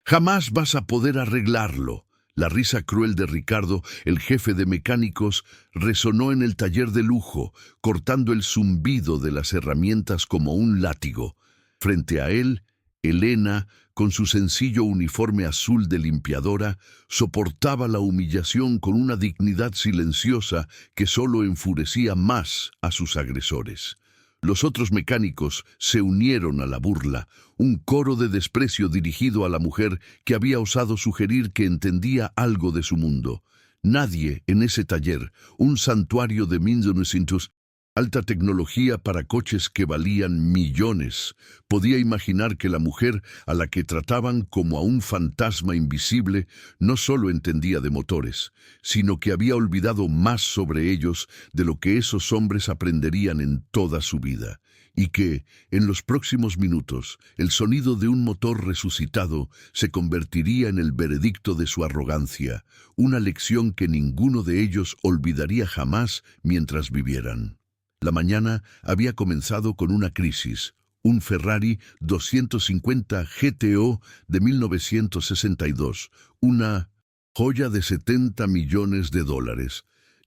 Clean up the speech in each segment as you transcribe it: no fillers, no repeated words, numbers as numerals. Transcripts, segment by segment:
Jamás vas a poder arreglarlo. La risa cruel de Ricardo, el jefe de mecánicos, resonó en el taller de lujo, cortando el zumbido de las herramientas como un látigo. Frente a él, Elena, con su sencillo uniforme azul de limpiadora, soportaba la humillación con una dignidad silenciosa que solo enfurecía más a sus agresores. Los otros mecánicos se unieron a la burla, un coro de desprecio dirigido a la mujer que había osado sugerir que entendía algo de su mundo. Nadie en ese taller, un santuario de 1900, alta tecnología para coches que valían millones, podía imaginar que la mujer a la que trataban como a un fantasma invisible no solo entendía de motores, sino que había olvidado más sobre ellos de lo que esos hombres aprenderían en toda su vida, y que, en los próximos minutos, el sonido de un motor resucitado se convertiría en el veredicto de su arrogancia, una lección que ninguno de ellos olvidaría jamás mientras vivieran. La mañana había comenzado con una crisis. Un Ferrari 250 GTO de 1962, una joya de $70 millones,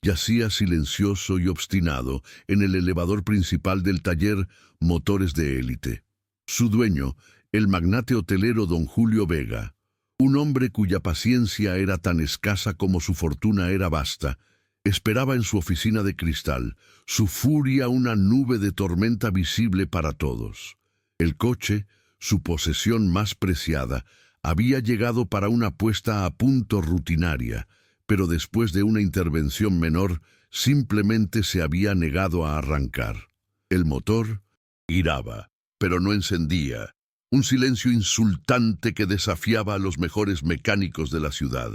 yacía silencioso y obstinado en el elevador principal del taller Motores de Élite. Su dueño, el magnate hotelero don Julio Vega, un hombre cuya paciencia era tan escasa como su fortuna era vasta, esperaba en su oficina de cristal, su furia una nube de tormenta visible para todos. El coche, su posesión más preciada, había llegado para una puesta a punto rutinaria, pero después de una intervención menor, simplemente se había negado a arrancar. El motor giraba, pero no encendía. Un silencio insultante que desafiaba a los mejores mecánicos de la ciudad.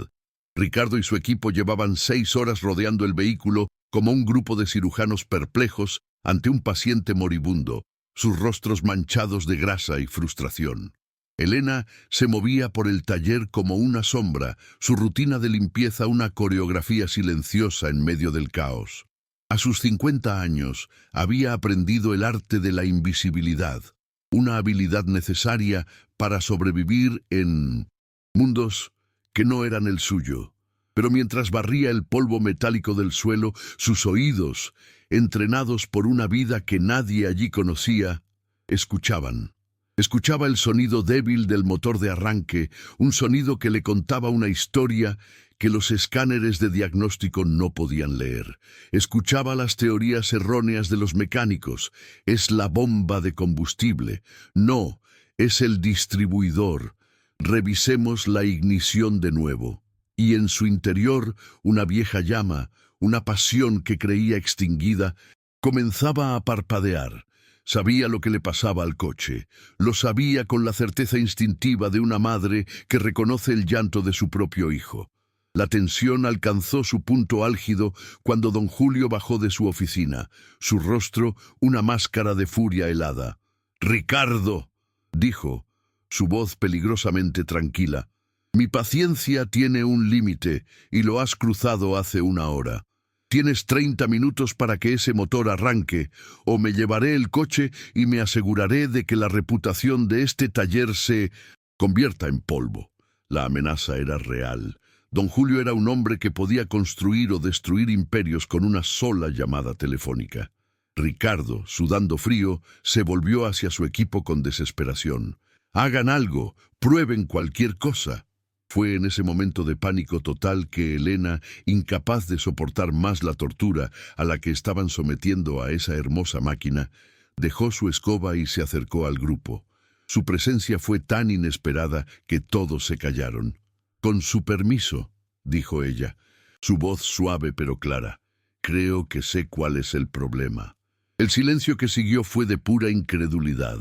Ricardo y su equipo llevaban 6 horas rodeando el vehículo como un grupo de cirujanos perplejos ante un paciente moribundo, sus rostros manchados de grasa y frustración. Elena se movía por el taller como una sombra, su rutina de limpieza una coreografía silenciosa en medio del caos. A sus 50 años había aprendido el arte de la invisibilidad, una habilidad necesaria para sobrevivir en mundos que no eran el suyo. Pero mientras barría el polvo metálico del suelo, sus oídos, entrenados por una vida que nadie allí conocía, escuchaban. Escuchaba el sonido débil del motor de arranque, un sonido que le contaba una historia que los escáneres de diagnóstico no podían leer. Escuchaba las teorías erróneas de los mecánicos. Es la bomba de combustible. No, es el distribuidor. Revisemos la ignición de nuevo. Y en su interior, una vieja llama, una pasión que creía extinguida, comenzaba a parpadear. Sabía lo que le pasaba al coche. Lo sabía con la certeza instintiva de una madre que reconoce el llanto de su propio hijo. La tensión alcanzó su punto álgido cuando don Julio bajó de su oficina, su rostro una máscara de furia helada. «Ricardo», dijo, su voz peligrosamente tranquila, «mi paciencia tiene un límite y lo has cruzado hace 1 hora. Tienes 30 minutos para que ese motor arranque, o me llevaré el coche y me aseguraré de que la reputación de este taller se convierta en polvo». La amenaza era real. Don Julio era un hombre que podía construir o destruir imperios con una sola llamada telefónica. Ricardo, sudando frío, se volvió hacia su equipo con desesperación. «Hagan algo, prueben cualquier cosa». Fue en ese momento de pánico total que Elena, incapaz de soportar más la tortura a la que estaban sometiendo a esa hermosa máquina, dejó su escoba y se acercó al grupo. Su presencia fue tan inesperada que todos se callaron. «Con su permiso», dijo ella, su voz suave pero clara, «creo que sé cuál es el problema». El silencio que siguió fue de pura incredulidad.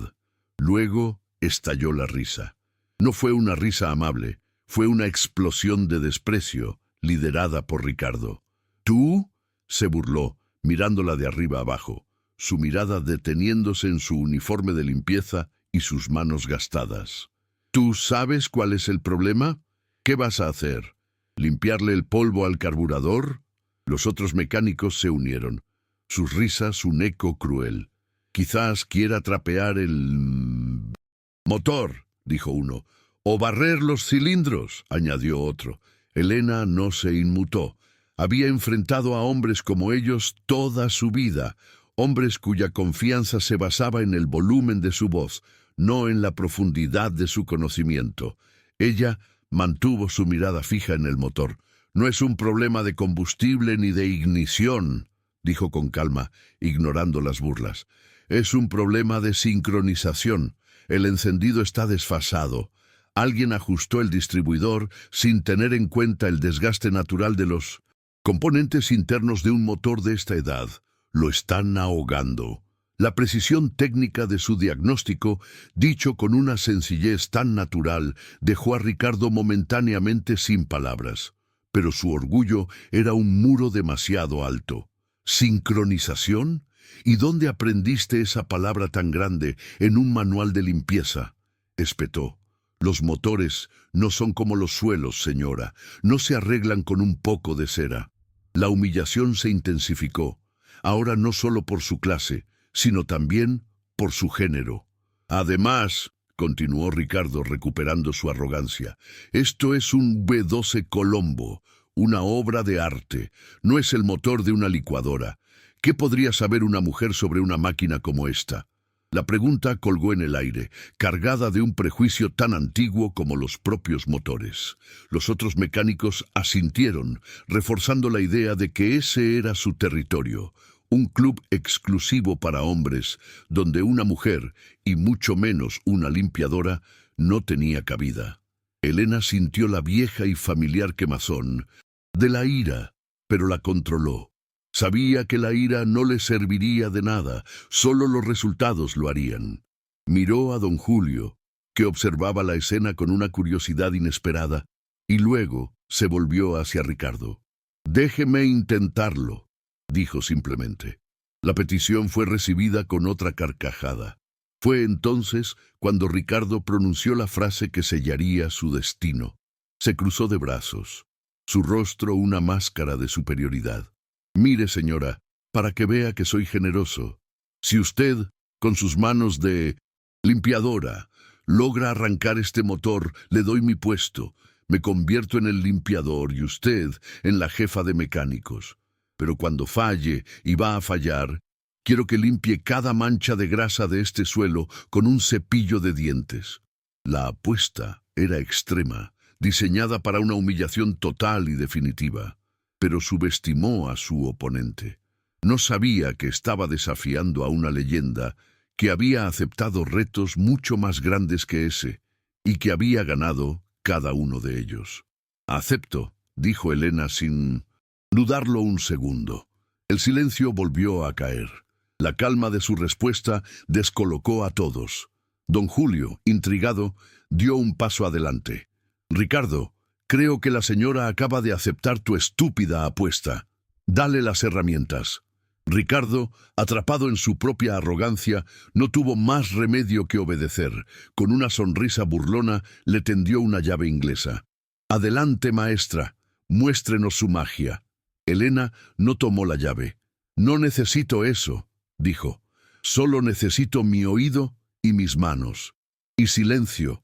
Luego estalló la risa. No fue una risa amable, fue una explosión de desprecio, liderada por Ricardo. «¿Tú?», se burló, mirándola de arriba abajo, su mirada deteniéndose en su uniforme de limpieza y sus manos gastadas. «¿Tú sabes cuál es el problema? ¿Qué vas a hacer? ¿Limpiarle el polvo al carburador?» Los otros mecánicos se unieron. Sus risas un eco cruel. «Quizás quiera trapear el motor», dijo uno, O barrer los cilindros, añadió otro. Elena no se inmutó. Había enfrentado a hombres como ellos toda su vida, hombres cuya confianza se basaba en el volumen de su voz, no en la profundidad de su conocimiento. Ella mantuvo su mirada fija en el motor. No es un problema de combustible ni de ignición, dijo con calma, ignorando las burlas. Es un problema de sincronización. El encendido está desfasado. Alguien ajustó el distribuidor sin tener en cuenta el desgaste natural de los componentes internos de un motor de esta edad. Lo están ahogando. La precisión técnica de su diagnóstico, dicho con una sencillez tan natural, dejó a Ricardo momentáneamente sin palabras. Pero su orgullo era un muro demasiado alto. ¿Sincronización? ¿Y dónde aprendiste esa palabra tan grande en un manual de limpieza? Espetó. Los motores no son como los suelos, señora. No se arreglan con un poco de cera. La humillación se intensificó. Ahora no solo por su clase, sino también por su género. Además, continuó Ricardo recuperando su arrogancia, esto es un V12 Colombo, una obra de arte. No es el motor de una licuadora. ¿Qué podría saber una mujer sobre una máquina como esta? La pregunta colgó en el aire, cargada de un prejuicio tan antiguo como los propios motores. Los otros mecánicos asintieron, reforzando la idea de que ese era su territorio, un club exclusivo para hombres, donde una mujer, y mucho menos una limpiadora, no tenía cabida. Elena sintió la vieja y familiar quemazón de la ira, pero la controló. Sabía que la ira no le serviría de nada, solo los resultados lo harían. Miró a don Julio, que observaba la escena con una curiosidad inesperada, y luego se volvió hacia Ricardo. «Déjeme intentarlo», dijo simplemente. La petición fue recibida con otra carcajada. Fue entonces cuando Ricardo pronunció la frase que sellaría su destino. Se cruzó de brazos, su rostro una máscara de superioridad. «Mire, señora, para que vea que soy generoso. Si usted, con sus manos de limpiadora, logra arrancar este motor, le doy mi puesto. Me convierto en el limpiador y usted en la jefa de mecánicos. Pero cuando falle, y va a fallar, quiero que limpie cada mancha de grasa de este suelo con un cepillo de dientes». La apuesta era extrema, diseñada para una humillación total y definitiva. Pero subestimó a su oponente. No sabía que estaba desafiando a una leyenda que había aceptado retos mucho más grandes que ese y que había ganado cada uno de ellos. «Acepto», dijo Elena sin dudarlo un segundo. El silencio volvió a caer. La calma de su respuesta descolocó a todos. Don Julio, intrigado, dio un paso adelante. «Ricardo, creo que la señora acaba de aceptar tu estúpida apuesta. Dale las herramientas». Ricardo, atrapado en su propia arrogancia, no tuvo más remedio que obedecer. Con una sonrisa burlona, le tendió una llave inglesa. «Adelante, maestra, muéstrenos su magia». Elena no tomó la llave. «No necesito eso», dijo. «Solo necesito mi oído y mis manos. Y silencio,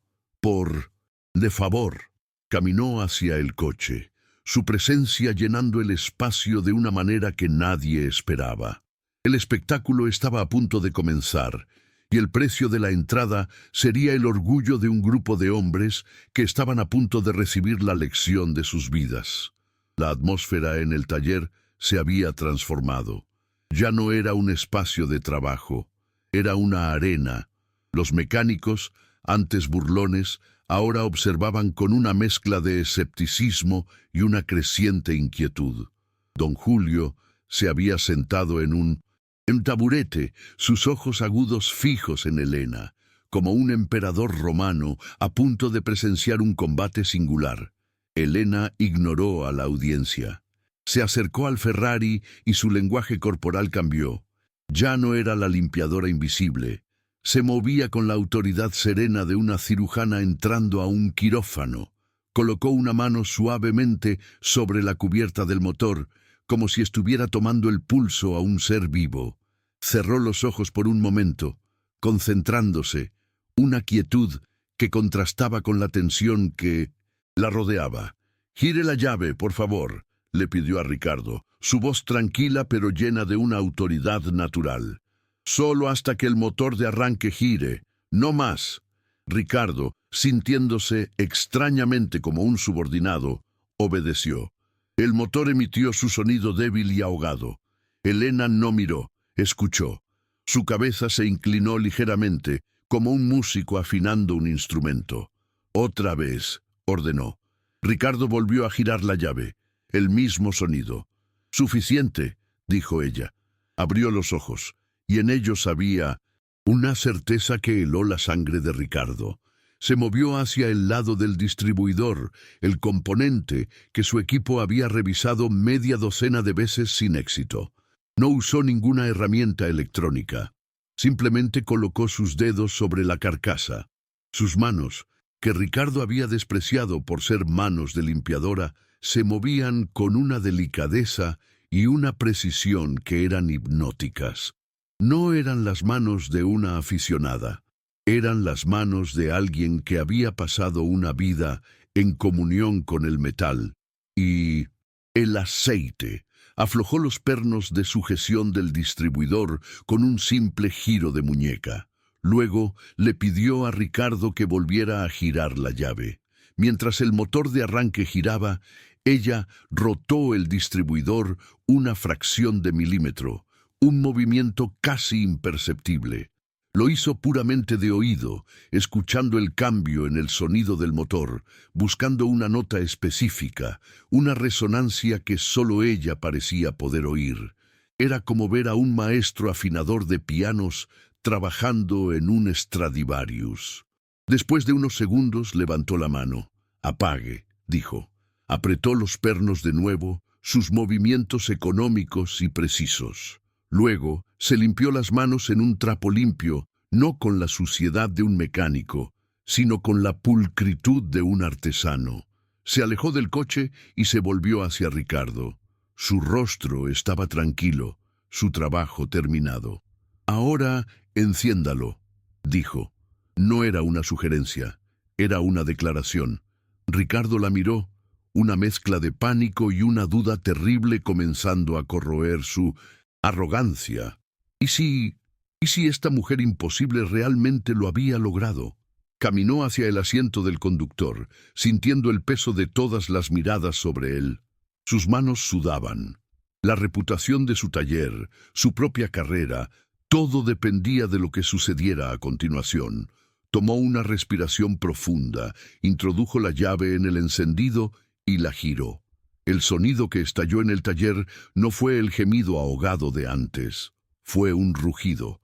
de favor». Caminó hacia el coche, su presencia llenando el espacio de una manera que nadie esperaba. El espectáculo estaba a punto de comenzar, y el precio de la entrada sería el orgullo de un grupo de hombres que estaban a punto de recibir la lección de sus vidas. La atmósfera en el taller se había transformado. Ya no era un espacio de trabajo, era una arena. Los mecánicos, antes burlones, ahora observaban con una mezcla de escepticismo y una creciente inquietud. Don Julio se había sentado en un taburete, sus ojos agudos fijos en Elena, como un emperador romano a punto de presenciar un combate singular. Elena ignoró a la audiencia. Se acercó al Ferrari y su lenguaje corporal cambió. Ya no era la limpiadora invisible. Se movía con la autoridad serena de una cirujana entrando a un quirófano. Colocó una mano suavemente sobre la cubierta del motor, como si estuviera tomando el pulso a un ser vivo. Cerró los ojos por un momento, concentrándose, una quietud que contrastaba con la tensión que la rodeaba. «Gire la llave, por favor», le pidió a Ricardo, su voz tranquila pero llena de una autoridad natural. «Solo hasta que el motor de arranque gire, no más». Ricardo, sintiéndose extrañamente como un subordinado, obedeció. El motor emitió su sonido débil y ahogado. Elena no miró, escuchó. Su cabeza se inclinó ligeramente, como un músico afinando un instrumento. «Otra vez», ordenó. Ricardo volvió a girar la llave. El mismo sonido. «Suficiente», dijo ella. Abrió los ojos, y en ellos había una certeza que heló la sangre de Ricardo. Se movió hacia el lado del distribuidor, el componente que su equipo había revisado media docena de veces sin éxito. No usó ninguna herramienta electrónica. Simplemente colocó sus dedos sobre la carcasa. Sus manos, que Ricardo había despreciado por ser manos de limpiadora, se movían con una delicadeza y una precisión que eran hipnóticas. No eran las manos de una aficionada, eran las manos de alguien que había pasado una vida en comunión con el metal. Y el aceite aflojó los pernos de sujeción del distribuidor con un simple giro de muñeca. Luego le pidió a Ricardo que volviera a girar la llave. Mientras el motor de arranque giraba, ella rotó el distribuidor una fracción de milímetro, un movimiento casi imperceptible. Lo hizo puramente de oído, escuchando el cambio en el sonido del motor, buscando una nota específica, una resonancia que solo ella parecía poder oír. Era como ver a un maestro afinador de pianos trabajando en un Stradivarius. Después de unos segundos levantó la mano. «Apague», dijo. Apretó los pernos de nuevo, sus movimientos económicos y precisos. Luego se limpió las manos en un trapo limpio, no con la suciedad de un mecánico, sino con la pulcritud de un artesano. Se alejó del coche y se volvió hacia Ricardo. Su rostro estaba tranquilo, su trabajo terminado. «Ahora enciéndalo», dijo. No era una sugerencia, era una declaración. Ricardo la miró, una mezcla de pánico y una duda terrible comenzando a corroer su arrogancia. ¿Y si esta mujer imposible realmente lo había logrado? Caminó hacia el asiento del conductor, sintiendo el peso de todas las miradas sobre él. Sus manos sudaban. La reputación de su taller, su propia carrera, todo dependía de lo que sucediera a continuación. Tomó una respiración profunda, introdujo la llave en el encendido y la giró. El sonido que estalló en el taller no fue el gemido ahogado de antes. Fue un rugido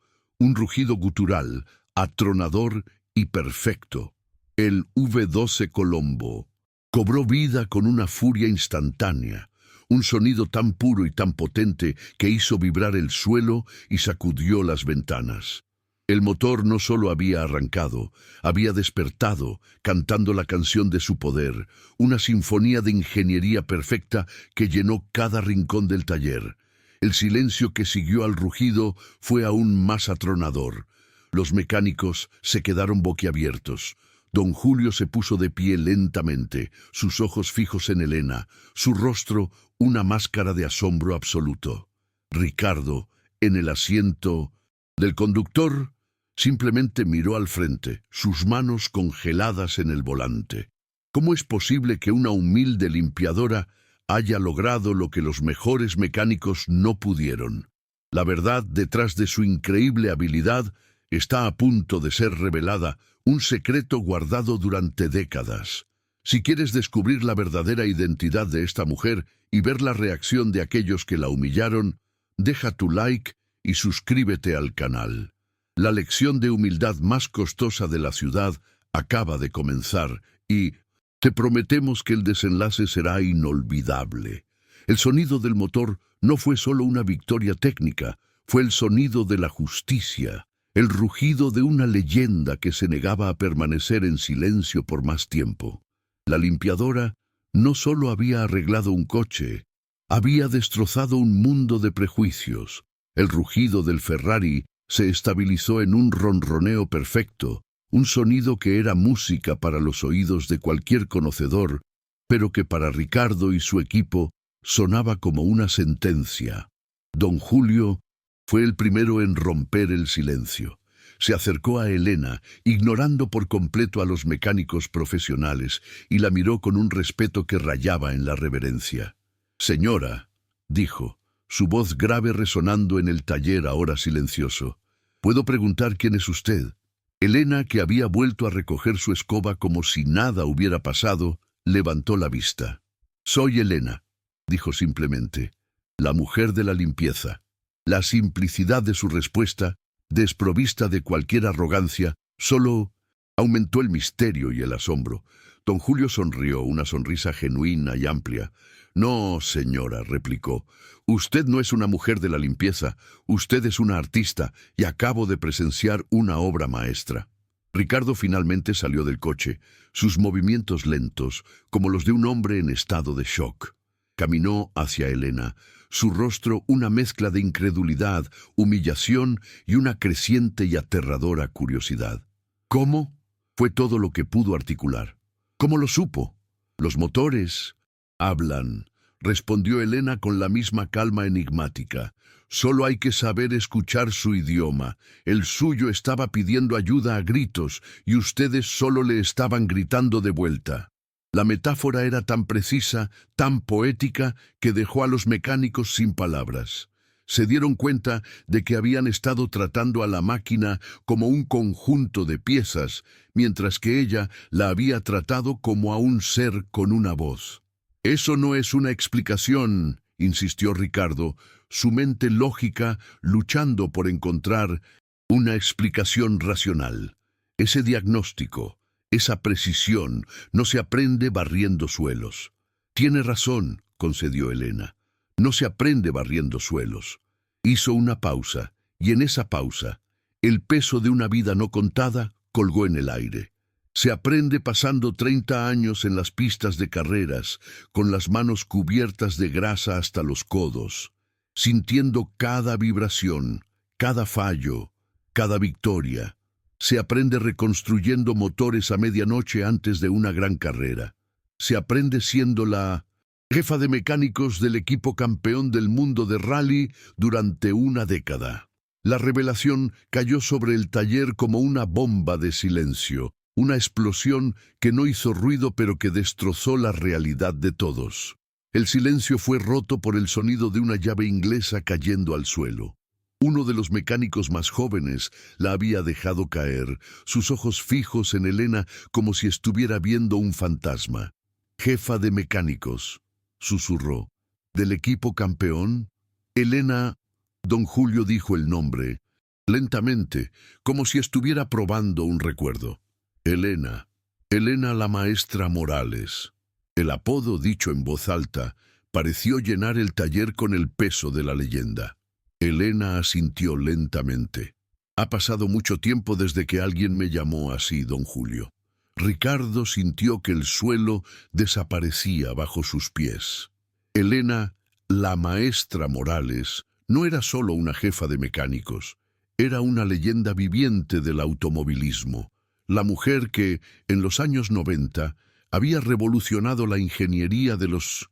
gutural, atronador y perfecto. El V12 Colombo cobró vida con una furia instantánea, un sonido tan puro y tan potente que hizo vibrar el suelo y sacudió las ventanas. El motor no solo había arrancado, había despertado, cantando la canción de su poder, una sinfonía de ingeniería perfecta que llenó cada rincón del taller. El silencio que siguió al rugido fue aún más atronador. Los mecánicos se quedaron boquiabiertos. Don Julio se puso de pie lentamente, sus ojos fijos en Elena, su rostro una máscara de asombro absoluto. Ricardo, en el asiento del conductor, simplemente miró al frente, sus manos congeladas en el volante. ¿Cómo es posible que una humilde limpiadora haya logrado lo que los mejores mecánicos no pudieron? La verdad detrás de su increíble habilidad está a punto de ser revelada, un secreto guardado durante décadas. Si quieres descubrir la verdadera identidad de esta mujer y ver la reacción de aquellos que la humillaron, deja tu like y suscríbete al canal. La lección de humildad más costosa de la ciudad acaba de comenzar y te prometemos que el desenlace será inolvidable. El sonido del motor no fue solo una victoria técnica, fue el sonido de la justicia, el rugido de una leyenda que se negaba a permanecer en silencio por más tiempo. La limpiadora no solo había arreglado un coche, había destrozado un mundo de prejuicios. El rugido del Ferrari se estabilizó en un ronroneo perfecto, un sonido que era música para los oídos de cualquier conocedor, pero que para Ricardo y su equipo sonaba como una sentencia. Don Julio fue el primero en romper el silencio. Se acercó a Elena, ignorando por completo a los mecánicos profesionales, y la miró con un respeto que rayaba en la reverencia. «Señora», dijo, su voz grave resonando en el taller ahora silencioso, «¿puedo preguntar quién es usted?» Elena, que había vuelto a recoger su escoba como si nada hubiera pasado, levantó la vista. «Soy Elena», dijo simplemente, «la mujer de la limpieza». La simplicidad de su respuesta, desprovista de cualquier arrogancia, solo aumentó el misterio y el asombro. Don Julio sonrió, una sonrisa genuina y amplia. «No, señora», replicó, «usted no es una mujer de la limpieza, usted es una artista y acabo de presenciar una obra maestra». Ricardo finalmente salió del coche, sus movimientos lentos, como los de un hombre en estado de shock. Caminó hacia Elena, su rostro una mezcla de incredulidad, humillación y una creciente y aterradora curiosidad. «¿Cómo?», fue todo lo que pudo articular. «¿Cómo lo supo?». «Los motores hablan», respondió Elena con la misma calma enigmática. «Solo hay que saber escuchar su idioma. El suyo estaba pidiendo ayuda a gritos y ustedes solo le estaban gritando de vuelta». La metáfora era tan precisa, tan poética, que dejó a los mecánicos sin palabras. Se dieron cuenta de que habían estado tratando a la máquina como un conjunto de piezas, mientras que ella la había tratado como a un ser con una voz. «Eso no es una explicación», insistió Ricardo, su mente lógica luchando por encontrar una explicación racional. «Ese diagnóstico, esa precisión, no se aprende barriendo suelos». «Tiene razón», concedió Elena. «No se aprende barriendo suelos». Hizo una pausa, y en esa pausa, el peso de una vida no contada colgó en el aire. «Se aprende pasando 30 años en las pistas de carreras, con las manos cubiertas de grasa hasta los codos, sintiendo cada vibración, cada fallo, cada victoria. Se aprende reconstruyendo motores a medianoche antes de una gran carrera. Se aprende siendo la jefa de mecánicos del equipo campeón del mundo de rally durante una década». La revelación cayó sobre el taller como una bomba de silencio, una explosión que no hizo ruido pero que destrozó la realidad de todos. El silencio fue roto por el sonido de una llave inglesa cayendo al suelo. Uno de los mecánicos más jóvenes la había dejado caer, sus ojos fijos en Elena como si estuviera viendo un fantasma. «Jefa de mecánicos», susurró. «¿Del equipo campeón?» «Elena». Don Julio dijo el nombre, lentamente, como si estuviera probando un recuerdo. «Elena. Elena la maestra Morales». El apodo, dicho en voz alta, pareció llenar el taller con el peso de la leyenda. Elena asintió lentamente. «Ha pasado mucho tiempo desde que alguien me llamó así, don Julio». Ricardo sintió que el suelo desaparecía bajo sus pies. Elena, la maestra Morales, no era solo una jefa de mecánicos, era una leyenda viviente del automovilismo. La mujer que, en los años 90, había revolucionado la ingeniería de los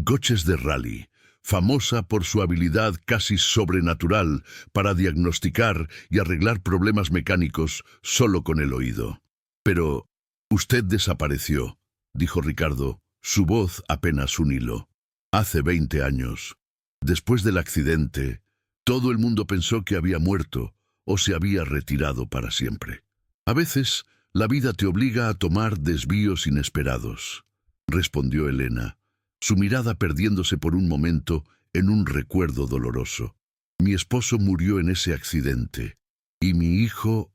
coches de rally, famosa por su habilidad casi sobrenatural para diagnosticar y arreglar problemas mecánicos solo con el oído. «Pero usted desapareció», dijo Ricardo, su voz apenas un hilo. «Hace 20 años. Después del accidente, todo el mundo pensó que había muerto o se había retirado para siempre. A veces, la vida te obliga a tomar desvíos inesperados», respondió Elena, su mirada perdiéndose por un momento en un recuerdo doloroso. «Mi esposo murió en ese accidente, y mi hijo,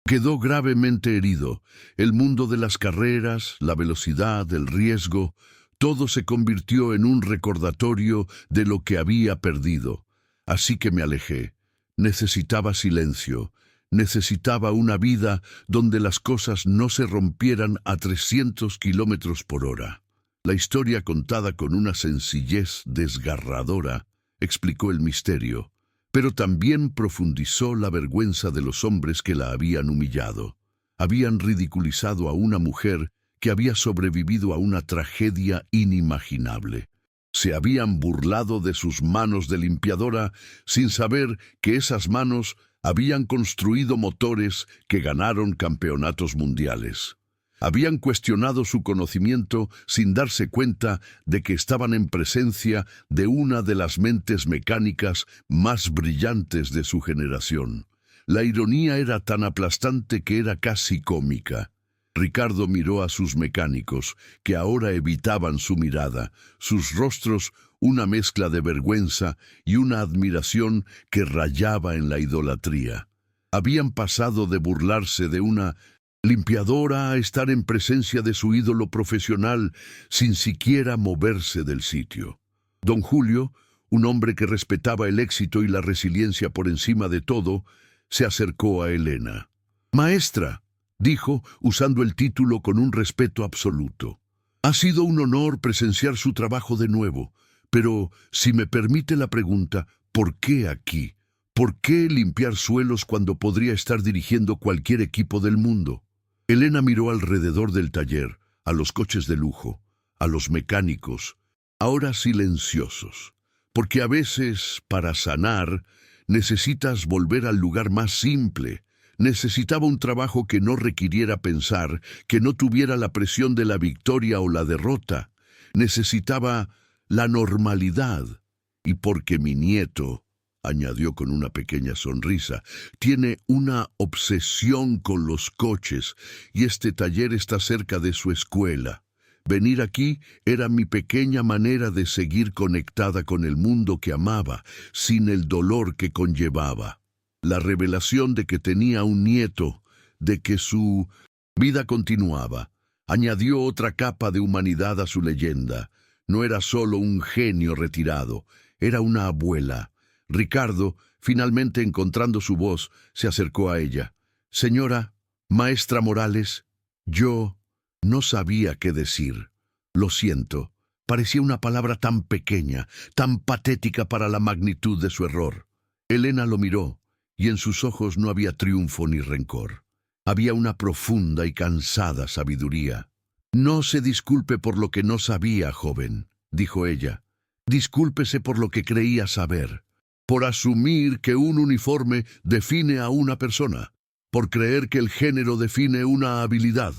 quedó gravemente herido. El mundo de las carreras, la velocidad, el riesgo, todo se convirtió en un recordatorio de lo que había perdido. Así que me alejé. Necesitaba silencio. Necesitaba una vida donde las cosas no se rompieran a 300 kilómetros por hora». La historia, contada con una sencillez desgarradora, explicó el misterio. pero también profundizó la vergüenza de los hombres que la habían humillado. Habían ridiculizado a una mujer que había sobrevivido a una tragedia inimaginable. Se habían burlado de sus manos de limpiadora sin saber que esas manos habían construido motores que ganaron campeonatos mundiales. Habían cuestionado su conocimiento sin darse cuenta de que estaban en presencia de una de las mentes mecánicas más brillantes de su generación. La ironía era tan aplastante que era casi cómica. Ricardo miró a sus mecánicos, que ahora evitaban su mirada, sus rostros una mezcla de vergüenza y una admiración que rayaba en la idolatría. Habían pasado de burlarse de una limpiadora a estar en presencia de su ídolo profesional sin siquiera moverse del sitio. Don Julio, un hombre que respetaba el éxito y la resiliencia por encima de todo, se acercó a Elena. «Maestra», dijo, usando el título con un respeto absoluto. «Ha sido un honor presenciar su trabajo de nuevo, pero, si me permite la pregunta, ¿por qué aquí? ¿Por qué limpiar suelos cuando podría estar dirigiendo cualquier equipo del mundo?» Elena miró alrededor del taller, a los coches de lujo, a los mecánicos, ahora silenciosos, porque a veces, para sanar, necesitas volver al lugar más simple. Necesitaba un trabajo que no requiriera pensar, que no tuviera la presión de la victoria o la derrota. Necesitaba la normalidad. Y porque mi nieto, añadió con una pequeña sonrisa, tiene una obsesión con los coches y este taller está cerca de su escuela. Venir aquí era mi pequeña manera de seguir conectada con el mundo que amaba, sin el dolor que conllevaba. La revelación de que tenía un nieto, de que su vida continuaba, añadió otra capa de humanidad a su leyenda. No era solo un genio retirado, era una abuela. Ricardo, finalmente encontrando su voz, se acercó a ella. «Señora, maestra Morales, yo no sabía qué decir. Lo siento». Parecía una palabra tan pequeña, tan patética para la magnitud de su error. Elena lo miró, y en sus ojos no había triunfo ni rencor. Había una profunda y cansada sabiduría. «No se disculpe por lo que no sabía, joven», dijo ella. «Discúlpese por lo que creía saber, por asumir que un uniforme define a una persona, por creer que el género define una habilidad».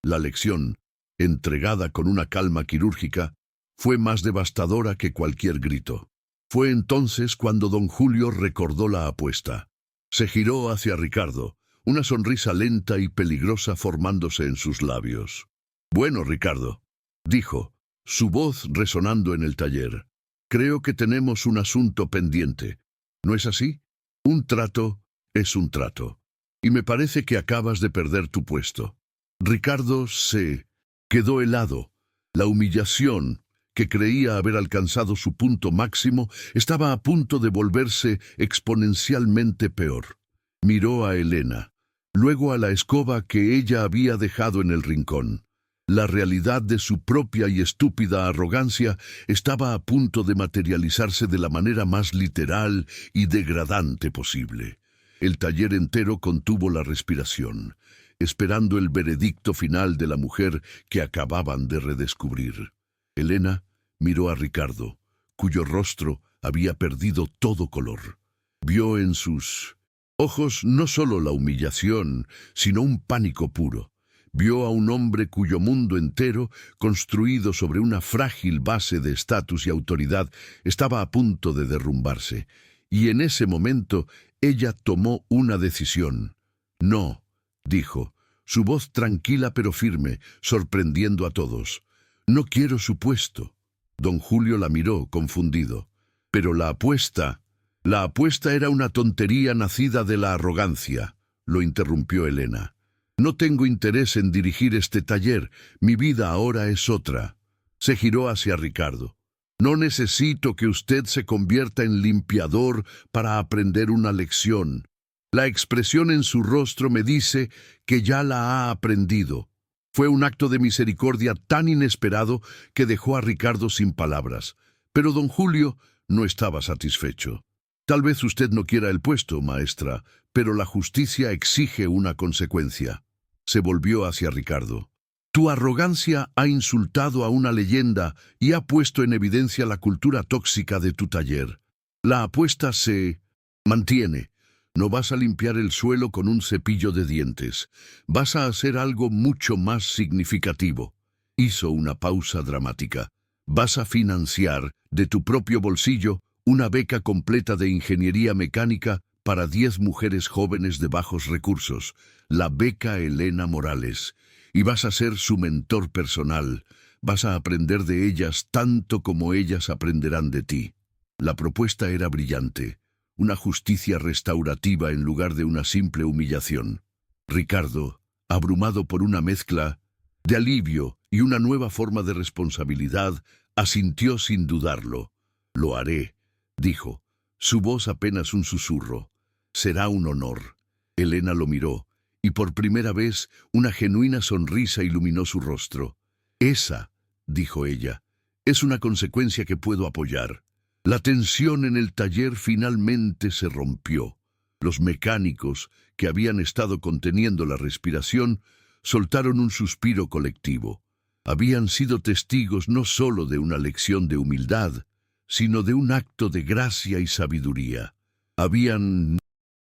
La lección, entregada con una calma quirúrgica, fue más devastadora que cualquier grito. Fue entonces cuando don Julio recordó la apuesta. Se giró hacia Ricardo, una sonrisa lenta y peligrosa formándose en sus labios. «Bueno, Ricardo», dijo, su voz resonando en el taller, «creo que tenemos un asunto pendiente. ¿No es así? Un trato es un trato. Y me parece que acabas de perder tu puesto». Ricardo se quedó helado. La humillación, que creía haber alcanzado su punto máximo, estaba a punto de volverse exponencialmente peor. Miró a Elena, luego a la escoba que ella había dejado en el rincón. La realidad de su propia y estúpida arrogancia estaba a punto de materializarse de la manera más literal y degradante posible. El taller entero contuvo la respiración, esperando el veredicto final de la mujer que acababan de redescubrir. Elena miró a Ricardo, cuyo rostro había perdido todo color. Vio en sus ojos no solo la humillación, sino un pánico puro. Vio a un hombre cuyo mundo entero, construido sobre una frágil base de estatus y autoridad, estaba a punto de derrumbarse. Y en ese momento ella tomó una decisión. «No», dijo, su voz tranquila pero firme, sorprendiendo a todos. «No quiero su puesto». Don Julio la miró, confundido. «Pero la apuesta era una tontería nacida de la arrogancia», lo interrumpió Elena. «No tengo interés en dirigir este taller, mi vida ahora es otra». Se giró hacia Ricardo. «No necesito que usted se convierta en limpiador para aprender una lección. La expresión en su rostro me dice que ya la ha aprendido». Fue un acto de misericordia tan inesperado que dejó a Ricardo sin palabras. Pero don Julio no estaba satisfecho. Tal vez usted no quiera el puesto, maestra, pero la justicia exige una consecuencia. Se volvió hacia Ricardo. Tu arrogancia ha insultado a una leyenda y ha puesto en evidencia la cultura tóxica de tu taller. La apuesta se mantiene. No vas a limpiar el suelo con un cepillo de dientes. Vas a hacer algo mucho más significativo. Hizo una pausa dramática. Vas a financiar, de tu propio bolsillo, una beca completa de ingeniería mecánica para 10 mujeres jóvenes de bajos recursos, la beca Elena Morales. Y vas a ser su mentor personal. Vas a aprender de ellas tanto como ellas aprenderán de ti. La propuesta era brillante. Una justicia restaurativa en lugar de una simple humillación. Ricardo, abrumado por una mezcla de alivio y una nueva forma de responsabilidad, asintió sin dudarlo. Lo haré, dijo, su voz apenas un susurro. Será un honor. Elena lo miró, y por primera vez una genuina sonrisa iluminó su rostro. Esa, dijo ella, es una consecuencia que puedo apoyar. La tensión en el taller finalmente se rompió. Los mecánicos, que habían estado conteniendo la respiración, soltaron un suspiro colectivo. Habían sido testigos no solo de una lección de humildad, sino de un acto de gracia y sabiduría. Habían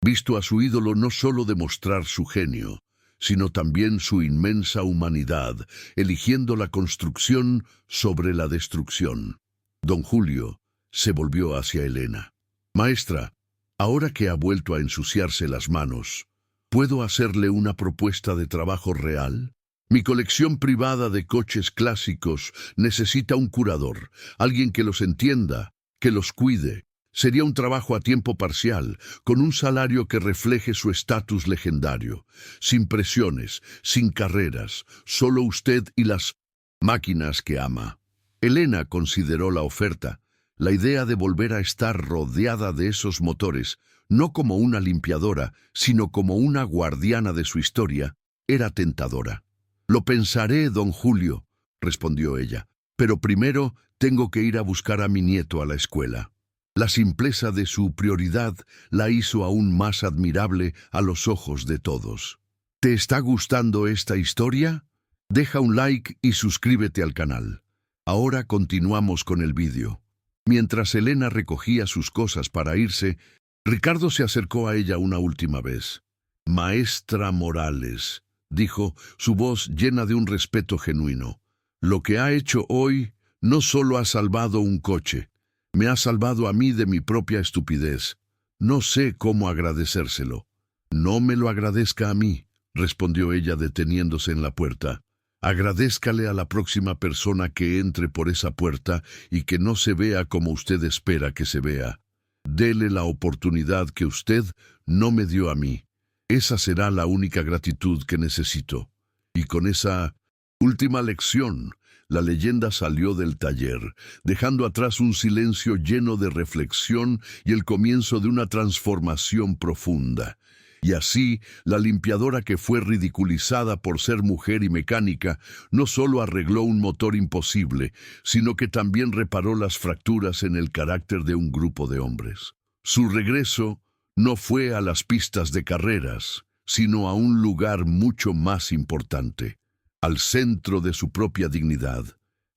visto a su ídolo no solo demostrar su genio, sino también su inmensa humanidad, eligiendo la construcción sobre la destrucción. Don Julio se volvió hacia Elena. Maestra, ahora que ha vuelto a ensuciarse las manos, ¿puedo hacerle una propuesta de trabajo real? Mi colección privada de coches clásicos necesita un curador, alguien que los entienda, que los cuide. Sería un trabajo a tiempo parcial, con un salario que refleje su estatus legendario, sin presiones, sin carreras, solo usted y las máquinas que ama. Elena consideró la oferta. La idea de volver a estar rodeada de esos motores, no como una limpiadora, sino como una guardiana de su historia, era tentadora. Lo pensaré, don Julio, respondió ella, pero primero tengo que ir a buscar a mi nieto a la escuela. La simpleza de su prioridad la hizo aún más admirable a los ojos de todos. ¿Te está gustando esta historia? Deja un like y suscríbete al canal. Ahora continuamos con el vídeo. Mientras Elena recogía sus cosas para irse, Ricardo se acercó a ella una última vez. Maestra Morales, dijo, su voz llena de un respeto genuino. Lo que ha hecho hoy no solo ha salvado un coche, me ha salvado a mí de mi propia estupidez. No sé cómo agradecérselo. No me lo agradezca a mí, respondió ella deteniéndose en la puerta. Agradézcale a la próxima persona que entre por esa puerta y que no se vea como usted espera que se vea. Dele la oportunidad que usted no me dio a mí. Esa será la única gratitud que necesito. Y con esa última lección, la leyenda salió del taller, dejando atrás un silencio lleno de reflexión y el comienzo de una transformación profunda. Y así, la limpiadora que fue ridiculizada por ser mujer y mecánica, no solo arregló un motor imposible, sino que también reparó las fracturas en el carácter de un grupo de hombres. Su regreso no fue a las pistas de carreras, sino a un lugar mucho más importante, al centro de su propia dignidad,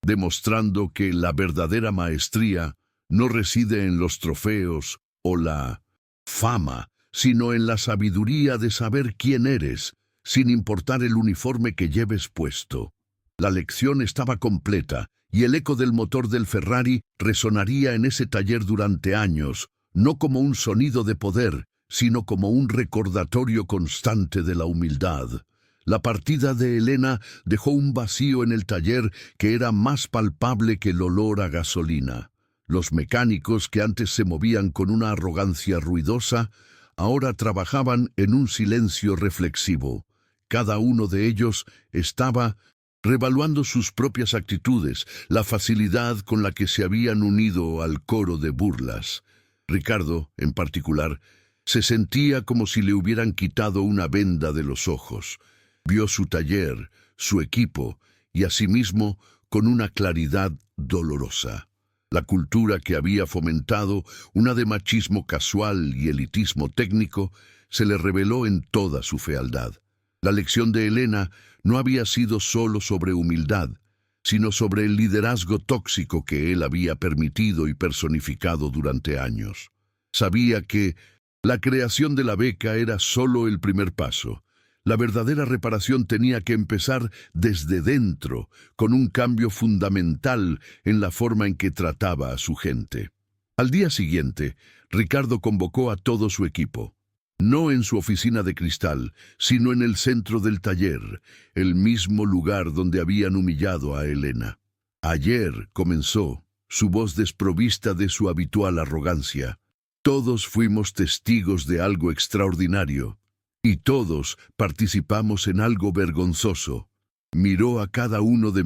demostrando que la verdadera maestría no reside en los trofeos o la fama, sino en la sabiduría de saber quién eres, sin importar el uniforme que lleves puesto. La lección estaba completa, y el eco del motor del Ferrari resonaría en ese taller durante años, no como un sonido de poder, sino como un recordatorio constante de la humildad. La partida de Elena dejó un vacío en el taller que era más palpable que el olor a gasolina. Los mecánicos, que antes se movían con una arrogancia ruidosa, ahora trabajaban en un silencio reflexivo. Cada uno de ellos estaba revaluando sus propias actitudes, la facilidad con la que se habían unido al coro de burlas. Ricardo, en particular, se sentía como si le hubieran quitado una venda de los ojos. Vio su taller, su equipo, y asimismo con una claridad dolorosa. La cultura que había fomentado, una de machismo casual y elitismo técnico, se le reveló en toda su fealdad. La lección de Helena no había sido solo sobre humildad, sino sobre el liderazgo tóxico que él había permitido y personificado durante años. Sabía que la creación de la beca era solo el primer paso. La verdadera reparación tenía que empezar desde dentro, con un cambio fundamental en la forma en que trataba a su gente. Al día siguiente, Ricardo convocó a todo su equipo. No en su oficina de cristal, sino en el centro del taller, el mismo lugar donde habían humillado a Helena. Ayer comenzó, su voz desprovista de su habitual arrogancia. Todos fuimos testigos de algo extraordinario, y todos participamos en algo vergonzoso. Miró a cada uno de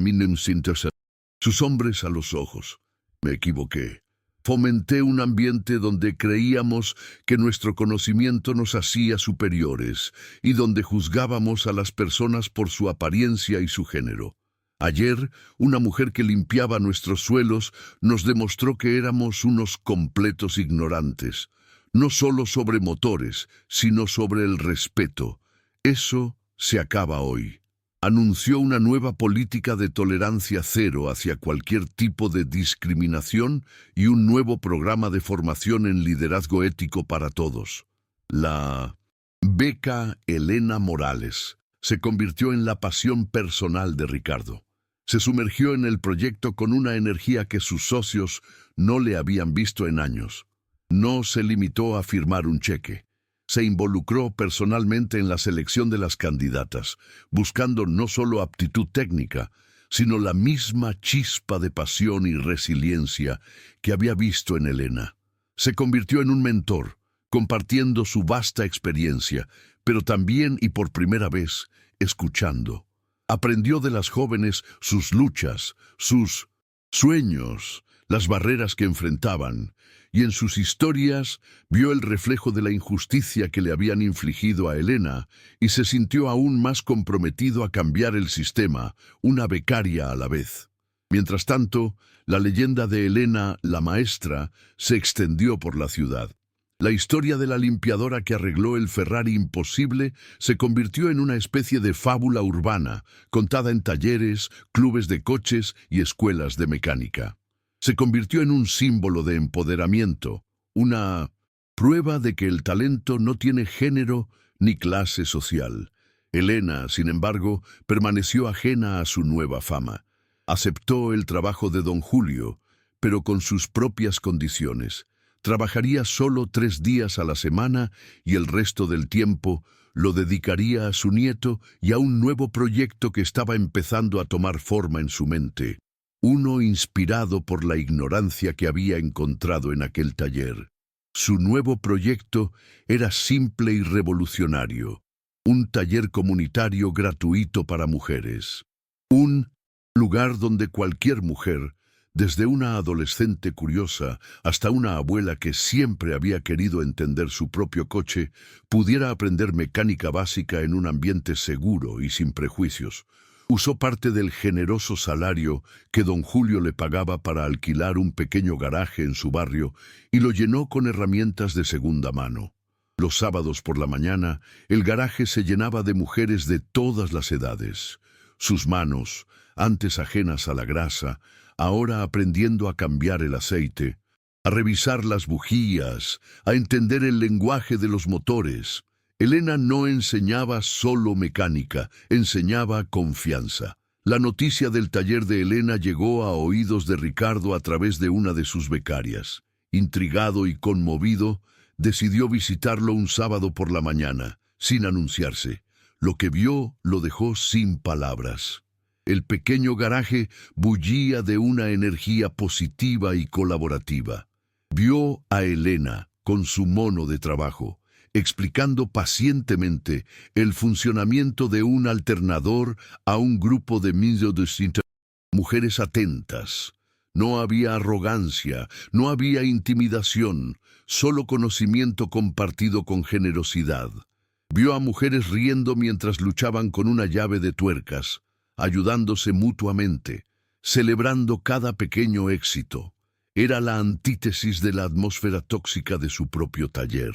sus hombres a los ojos. Me equivoqué. Fomenté un ambiente donde creíamos que nuestro conocimiento nos hacía superiores y donde juzgábamos a las personas por su apariencia y su género. Ayer, una mujer que limpiaba nuestros suelos nos demostró que éramos unos completos ignorantes, no solo sobre motores, sino sobre el respeto. Eso se acaba hoy. Anunció una nueva política de tolerancia cero hacia cualquier tipo de discriminación y un nuevo programa de formación en liderazgo ético para todos. La beca Helena Morales se convirtió en la pasión personal de Ricardo. Se sumergió en el proyecto con una energía que sus socios no le habían visto en años. No se limitó a firmar un cheque. Se involucró personalmente en la selección de las candidatas, buscando no solo aptitud técnica, sino la misma chispa de pasión y resiliencia que había visto en Helena. Se convirtió en un mentor, compartiendo su vasta experiencia, pero también y por primera vez, escuchando. Aprendió de las jóvenes sus luchas, sus sueños, las barreras que enfrentaban, y en sus historias vio el reflejo de la injusticia que le habían infligido a Helena y se sintió aún más comprometido a cambiar el sistema, una becaria a la vez. Mientras tanto, la leyenda de Helena, la maestra, se extendió por la ciudad. La historia de la limpiadora que arregló el Ferrari imposible se convirtió en una especie de fábula urbana, contada en talleres, clubes de coches y escuelas de mecánica. Se convirtió en un símbolo de empoderamiento, una prueba de que el talento no tiene género ni clase social. Helena, sin embargo, permaneció ajena a su nueva fama. Aceptó el trabajo de don Julio, pero con sus propias condiciones. Trabajaría solo 3 días a la semana y el resto del tiempo lo dedicaría a su nieto y a un nuevo proyecto que estaba empezando a tomar forma en su mente. Uno inspirado por la ignorancia que había encontrado en aquel taller. Su nuevo proyecto era simple y revolucionario. Un taller comunitario gratuito para mujeres. Un lugar donde cualquier mujer, desde una adolescente curiosa hasta una abuela que siempre había querido entender su propio coche, pudiera aprender mecánica básica en un ambiente seguro y sin prejuicios. Usó parte del generoso salario que don Julio le pagaba para alquilar un pequeño garaje en su barrio y lo llenó con herramientas de segunda mano. Los sábados por la mañana, el garaje se llenaba de mujeres de todas las edades. Sus manos, antes ajenas a la grasa, ahora aprendiendo a cambiar el aceite, a revisar las bujías, a entender el lenguaje de los motores. Helena no enseñaba solo mecánica, enseñaba confianza. La noticia del taller de Helena llegó a oídos de Ricardo a través de una de sus becarias. Intrigado y conmovido, decidió visitarlo un sábado por la mañana, sin anunciarse. Lo que vio lo dejó sin palabras. El pequeño garaje bullía de una energía positiva y colaborativa. Vio a Helena con su mono de trabajo, explicando pacientemente el funcionamiento de un alternador a un grupo de mujeres atentas. No había arrogancia, no había intimidación, solo conocimiento compartido con generosidad. Vio a mujeres riendo mientras luchaban con una llave de tuercas, ayudándose mutuamente, celebrando cada pequeño éxito. Era la antítesis de la atmósfera tóxica de su propio taller.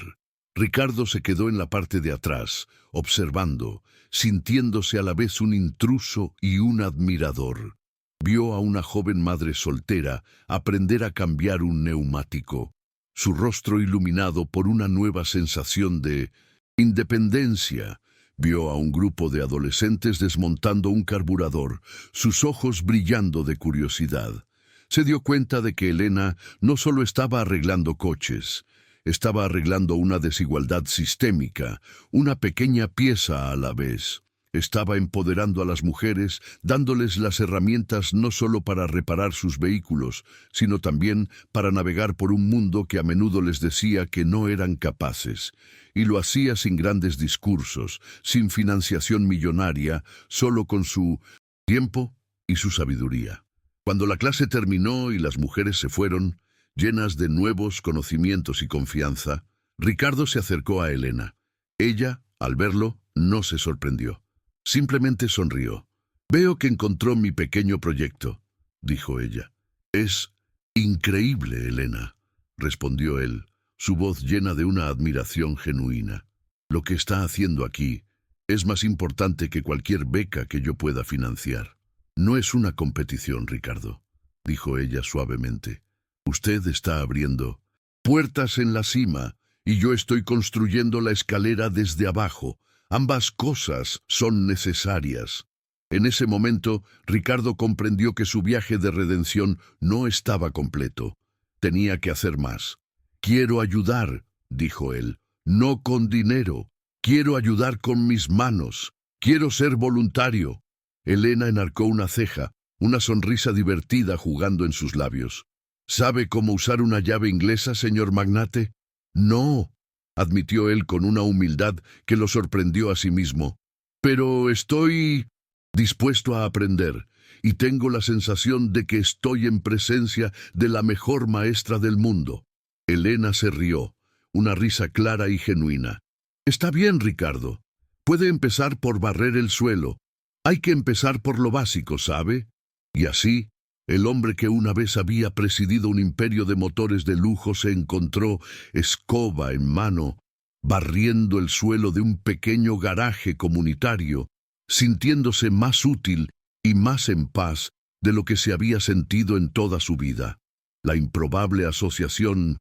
Ricardo se quedó en la parte de atrás, observando, sintiéndose a la vez un intruso y un admirador. Vio a una joven madre soltera aprender a cambiar un neumático, su rostro iluminado por una nueva sensación de independencia. Vio a un grupo de adolescentes desmontando un carburador, sus ojos brillando de curiosidad. Se dio cuenta de que Elena no solo estaba arreglando coches, estaba arreglando una desigualdad sistémica, una pequeña pieza a la vez. Estaba empoderando a las mujeres, dándoles las herramientas no solo para reparar sus vehículos, sino también para navegar por un mundo que a menudo les decía que no eran capaces. Y lo hacía sin grandes discursos, sin financiación millonaria, solo con su tiempo y su sabiduría. Cuando la clase terminó y las mujeres se fueron, llenas de nuevos conocimientos y confianza, Ricardo se acercó a Elena. Ella, al verlo, no se sorprendió. Simplemente sonrió. «Veo que encontró mi pequeño proyecto», dijo ella. «Es increíble, Elena», respondió él, su voz llena de una admiración genuina. «Lo que está haciendo aquí es más importante que cualquier beca que yo pueda financiar». «No es una competición, Ricardo», dijo ella suavemente. «Usted está abriendo puertas en la cima y yo estoy construyendo la escalera desde abajo. Ambas cosas son necesarias». En ese momento, Ricardo comprendió que su viaje de redención no estaba completo. Tenía que hacer más. «Quiero ayudar», dijo él, «no con dinero. Quiero ayudar con mis manos. Quiero ser voluntario». Elena enarcó una ceja, una sonrisa divertida jugando en sus labios. «¿Sabe cómo usar una llave inglesa, señor magnate?» «No», admitió él con una humildad que lo sorprendió a sí mismo. «Pero estoy dispuesto a aprender, y tengo la sensación de que estoy en presencia de la mejor maestra del mundo». Elena se rió, una risa clara y genuina. «Está bien, Ricardo. Puede empezar por barrer el suelo. Hay que empezar por lo básico, ¿sabe?» Y así, el hombre que una vez había presidido un imperio de motores de lujo se encontró, escoba en mano, barriendo el suelo de un pequeño garaje comunitario, sintiéndose más útil y más en paz de lo que se había sentido en toda su vida. La improbable asociación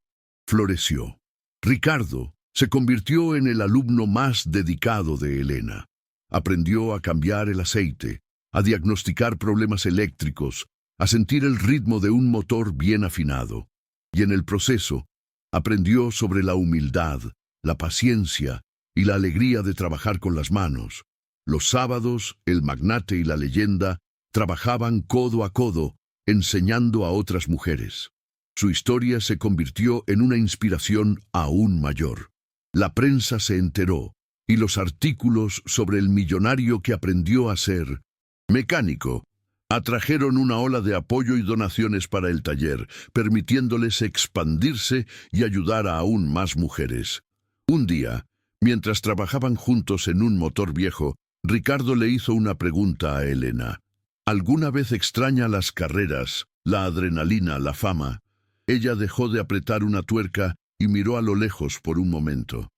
floreció. Ricardo se convirtió en el alumno más dedicado de Elena. Aprendió a cambiar el aceite, a diagnosticar problemas eléctricos, a sentir el ritmo de un motor bien afinado. Y en el proceso, aprendió sobre la humildad, la paciencia y la alegría de trabajar con las manos. Los sábados, el magnate y la leyenda trabajaban codo a codo, enseñando a otras mujeres. Su historia se convirtió en una inspiración aún mayor. La prensa se enteró, y los artículos sobre el millonario que aprendió a ser mecánico atrajeron una ola de apoyo y donaciones para el taller, permitiéndoles expandirse y ayudar a aún más mujeres. Un día, mientras trabajaban juntos en un motor viejo, Ricardo le hizo una pregunta a Elena. ¿Alguna vez extraña las carreras, la adrenalina, la fama? Ella dejó de apretar una tuerca y miró a lo lejos por un momento.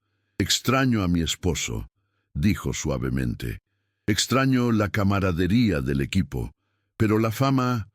«Extraño a mi esposo», dijo suavemente. «Extraño la camaradería del equipo. Pero la fama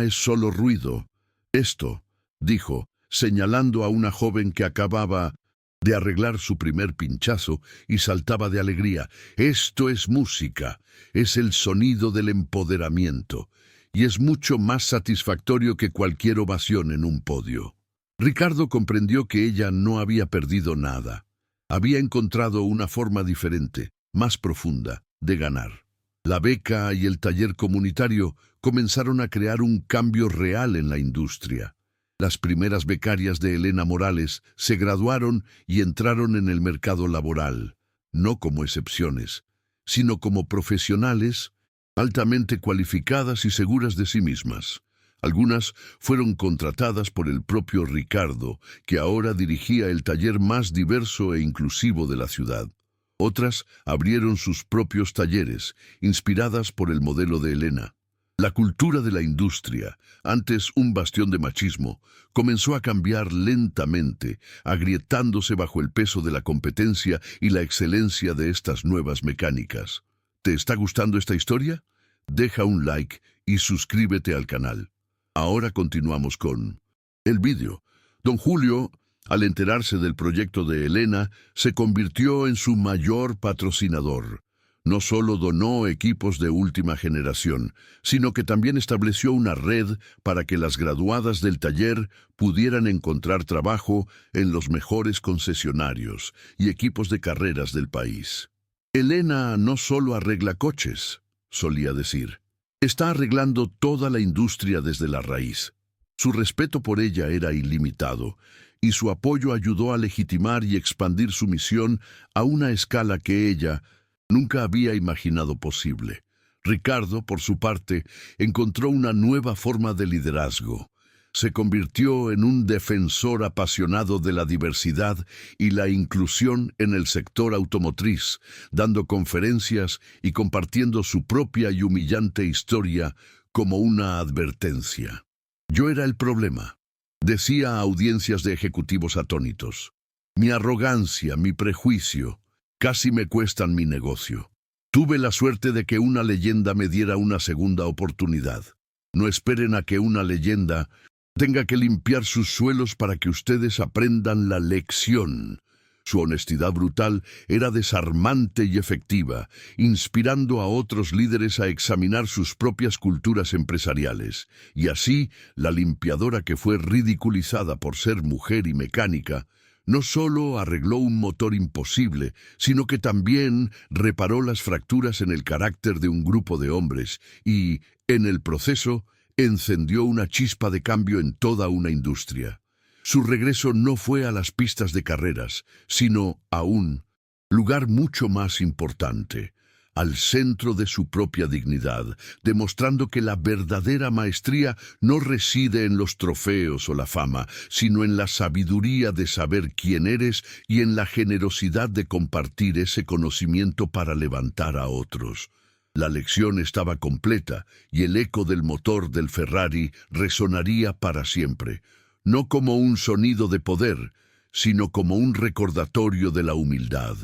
es solo ruido». «Esto», dijo, señalando a una joven que acababa de arreglar su primer pinchazo y saltaba de alegría. «Esto es música, es el sonido del empoderamiento, y es mucho más satisfactorio que cualquier ovación en un podio». Ricardo comprendió que ella no había perdido nada. Había encontrado una forma diferente, más profunda, de ganar. La beca y el taller comunitario comenzaron a crear un cambio real en la industria. Las primeras becarias de Elena Morales se graduaron y entraron en el mercado laboral, no como excepciones, sino como profesionales altamente cualificadas y seguras de sí mismas. Algunas fueron contratadas por el propio Ricardo, que ahora dirigía el taller más diverso e inclusivo de la ciudad. Otras abrieron sus propios talleres, inspiradas por el modelo de Elena. La cultura de la industria, antes un bastión de machismo, comenzó a cambiar lentamente, agrietándose bajo el peso de la competencia y la excelencia de estas nuevas mecánicas. ¿Te está gustando esta historia? Deja un like y suscríbete al canal. Ahora continuamos con el vídeo. Don Julio, al enterarse del proyecto de Elena, se convirtió en su mayor patrocinador. No solo donó equipos de última generación, sino que también estableció una red para que las graduadas del taller pudieran encontrar trabajo en los mejores concesionarios y equipos de carreras del país. Elena no solo arregla coches, solía decir. Está arreglando toda la industria desde la raíz. Su respeto por ella era ilimitado, y su apoyo ayudó a legitimar y expandir su misión a una escala que ella nunca había imaginado posible. Ricardo, por su parte, encontró una nueva forma de liderazgo. Se convirtió en un defensor apasionado de la diversidad y la inclusión en el sector automotriz, dando conferencias y compartiendo su propia y humillante historia como una advertencia. Yo era el problema, decía a audiencias de ejecutivos atónitos. Mi arrogancia, mi prejuicio, casi me cuestan mi negocio. Tuve la suerte de que una leyenda me diera una segunda oportunidad. No esperen a que una leyenda tenga que limpiar sus suelos para que ustedes aprendan la lección. Su honestidad brutal era desarmante y efectiva, inspirando a otros líderes a examinar sus propias culturas empresariales. Y así, la limpiadora que fue ridiculizada por ser mujer y mecánica, no solo arregló un motor imposible, sino que también reparó las fracturas en el carácter de un grupo de hombres y, en el proceso, encendió una chispa de cambio en toda una industria. Su regreso no fue a las pistas de carreras, sino a un lugar mucho más importante, al centro de su propia dignidad, demostrando que la verdadera maestría no reside en los trofeos o la fama, sino en la sabiduría de saber quién eres y en la generosidad de compartir ese conocimiento para levantar a otros. La lección estaba completa y el eco del motor del Ferrari resonaría para siempre, no como un sonido de poder, sino como un recordatorio de la humildad.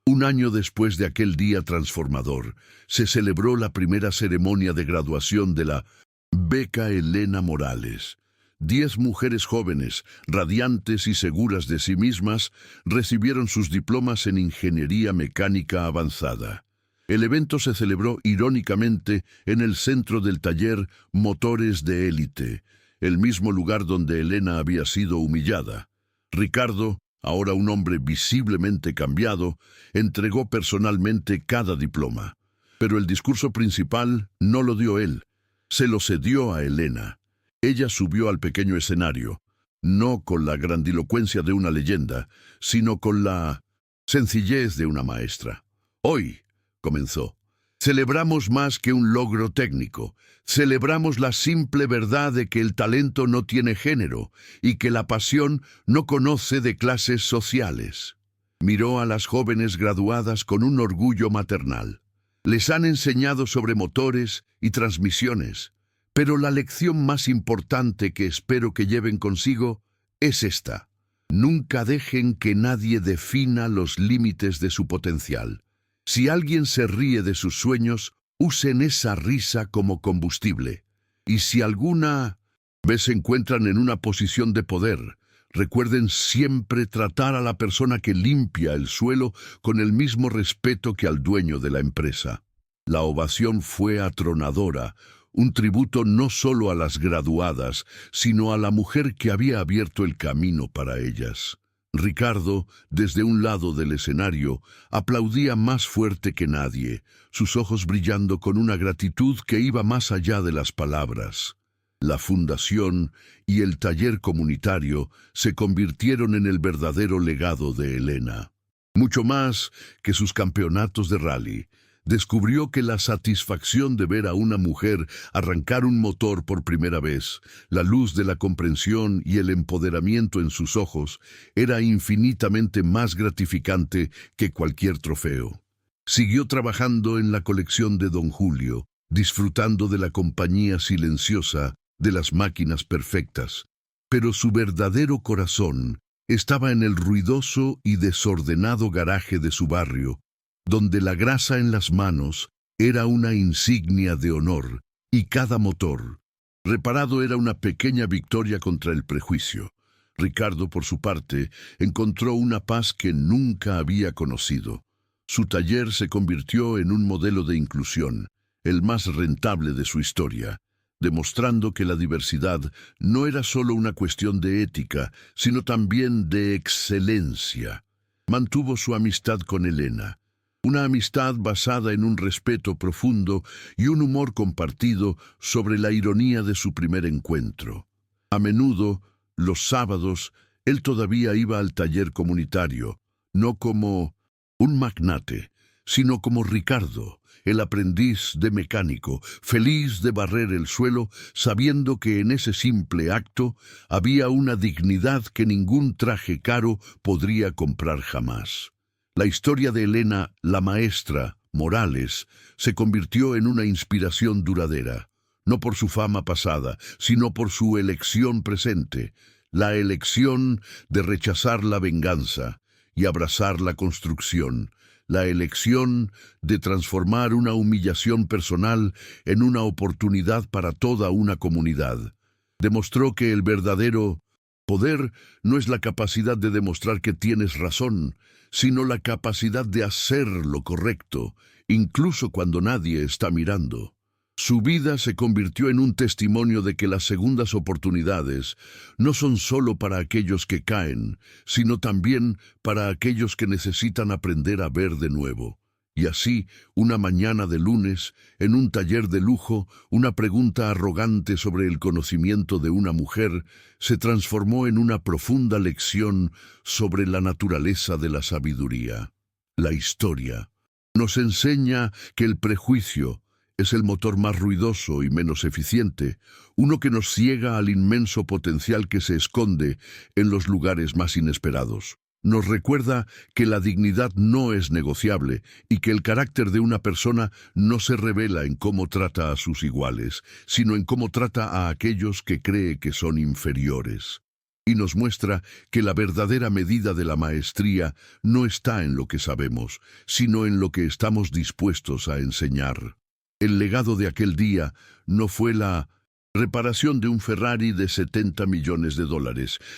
Un año después de aquel día transformador, se celebró la primera ceremonia de graduación de la Beca Elena Morales. 10 mujeres jóvenes, radiantes y seguras de sí mismas, recibieron sus diplomas en Ingeniería Mecánica Avanzada. El evento se celebró irónicamente en el centro del taller Motores de Élite, el mismo lugar donde Elena había sido humillada. Ricardo, ahora un hombre visiblemente cambiado, entregó personalmente cada diploma. Pero el discurso principal no lo dio él, se lo cedió a Elena. Ella subió al pequeño escenario, no con la grandilocuencia de una leyenda, sino con la sencillez de una maestra. Hoy, comenzó, celebramos más que un logro técnico. Celebramos la simple verdad de que el talento no tiene género y que la pasión no conoce de clases sociales. Miró a las jóvenes graduadas con un orgullo maternal. Les han enseñado sobre motores y transmisiones, pero la lección más importante que espero que lleven consigo es esta. Nunca dejen que nadie defina los límites de su potencial. Si alguien se ríe de sus sueños, usen esa risa como combustible. Y si alguna vez se encuentran en una posición de poder, recuerden siempre tratar a la persona que limpia el suelo con el mismo respeto que al dueño de la empresa. La ovación fue atronadora, un tributo no solo a las graduadas, sino a la mujer que había abierto el camino para ellas. Ricardo, desde un lado del escenario, aplaudía más fuerte que nadie, sus ojos brillando con una gratitud que iba más allá de las palabras. La fundación y el taller comunitario se convirtieron en el verdadero legado de Elena. Mucho más que sus campeonatos de rally, descubrió que la satisfacción de ver a una mujer arrancar un motor por primera vez, la luz de la comprensión y el empoderamiento en sus ojos, era infinitamente más gratificante que cualquier trofeo. Siguió trabajando en la colección de Don Julio, disfrutando de la compañía silenciosa de las máquinas perfectas. Pero su verdadero corazón estaba en el ruidoso y desordenado garaje de su barrio, donde la grasa en las manos era una insignia de honor, y cada motor reparado era una pequeña victoria contra el prejuicio. Ricardo, por su parte, encontró una paz que nunca había conocido. Su taller se convirtió en un modelo de inclusión, el más rentable de su historia, demostrando que la diversidad no era solo una cuestión de ética, sino también de excelencia. Mantuvo su amistad con Elena, una amistad basada en un respeto profundo y un humor compartido sobre la ironía de su primer encuentro. A menudo, los sábados, él todavía iba al taller comunitario, no como un magnate, sino como Ricardo, el aprendiz de mecánico, feliz de barrer el suelo, sabiendo que en ese simple acto había una dignidad que ningún traje caro podría comprar jamás. La historia de Elena, la maestra, Morales, se convirtió en una inspiración duradera, no por su fama pasada, sino por su elección presente, la elección de rechazar la venganza y abrazar la construcción, la elección de transformar una humillación personal en una oportunidad para toda una comunidad. Demostró que el verdadero poder no es la capacidad de demostrar que tienes razón, sino la capacidad de hacer lo correcto, incluso cuando nadie está mirando. Su vida se convirtió en un testimonio de que las segundas oportunidades no son solo para aquellos que caen, sino también para aquellos que necesitan aprender a ver de nuevo. Y así, una mañana de lunes, en un taller de lujo, una pregunta arrogante sobre el conocimiento de una mujer se transformó en una profunda lección sobre la naturaleza de la sabiduría. La historia nos enseña que el prejuicio es el motor más ruidoso y menos eficiente, uno que nos ciega al inmenso potencial que se esconde en los lugares más inesperados. Nos recuerda que la dignidad no es negociable y que el carácter de una persona no se revela en cómo trata a sus iguales, sino en cómo trata a aquellos que cree que son inferiores. Y nos muestra que la verdadera medida de la maestría no está en lo que sabemos, sino en lo que estamos dispuestos a enseñar. El legado de aquel día no fue la reparación de un Ferrari de $70 millones,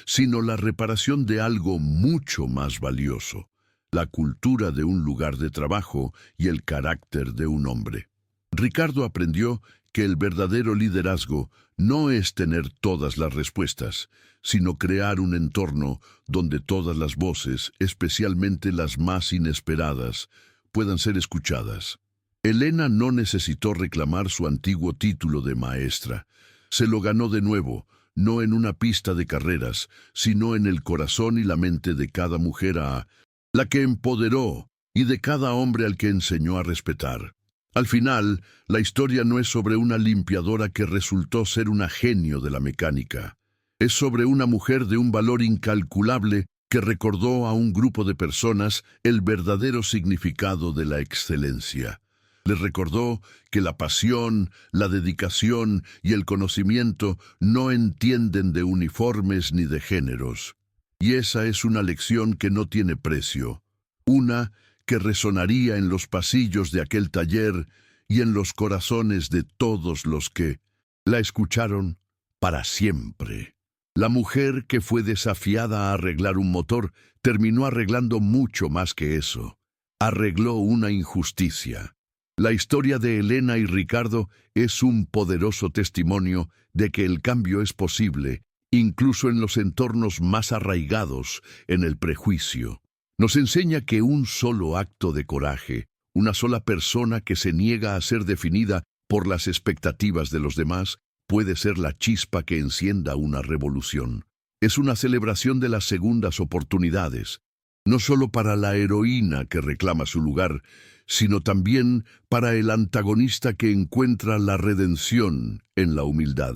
sino la reparación de algo mucho más valioso, la cultura de un lugar de trabajo y el carácter de un hombre. Ricardo aprendió que el verdadero liderazgo no es tener todas las respuestas, sino crear un entorno donde todas las voces, especialmente las más inesperadas, puedan ser escuchadas. Elena no necesitó reclamar su antiguo título de maestra. Se lo ganó de nuevo, no en una pista de carreras, sino en el corazón y la mente de cada mujer a la que empoderó y de cada hombre al que enseñó a respetar. Al final, la historia no es sobre una limpiadora que resultó ser una genio de la mecánica. Es sobre una mujer de un valor incalculable que recordó a un grupo de personas el verdadero significado de la excelencia. Les recordó que la pasión, la dedicación y el conocimiento no entienden de uniformes ni de géneros. Y esa es una lección que no tiene precio, una que resonaría en los pasillos de aquel taller y en los corazones de todos los que la escucharon para siempre. La mujer que fue desafiada a arreglar un motor terminó arreglando mucho más que eso. Arregló una injusticia. La historia de Elena y Ricardo es un poderoso testimonio de que el cambio es posible, incluso en los entornos más arraigados en el prejuicio. Nos enseña que un solo acto de coraje, una sola persona que se niega a ser definida por las expectativas de los demás, puede ser la chispa que encienda una revolución. Es una celebración de las segundas oportunidades, no solo para la heroína que reclama su lugar, sino también para el antagonista que encuentra la redención en la humildad.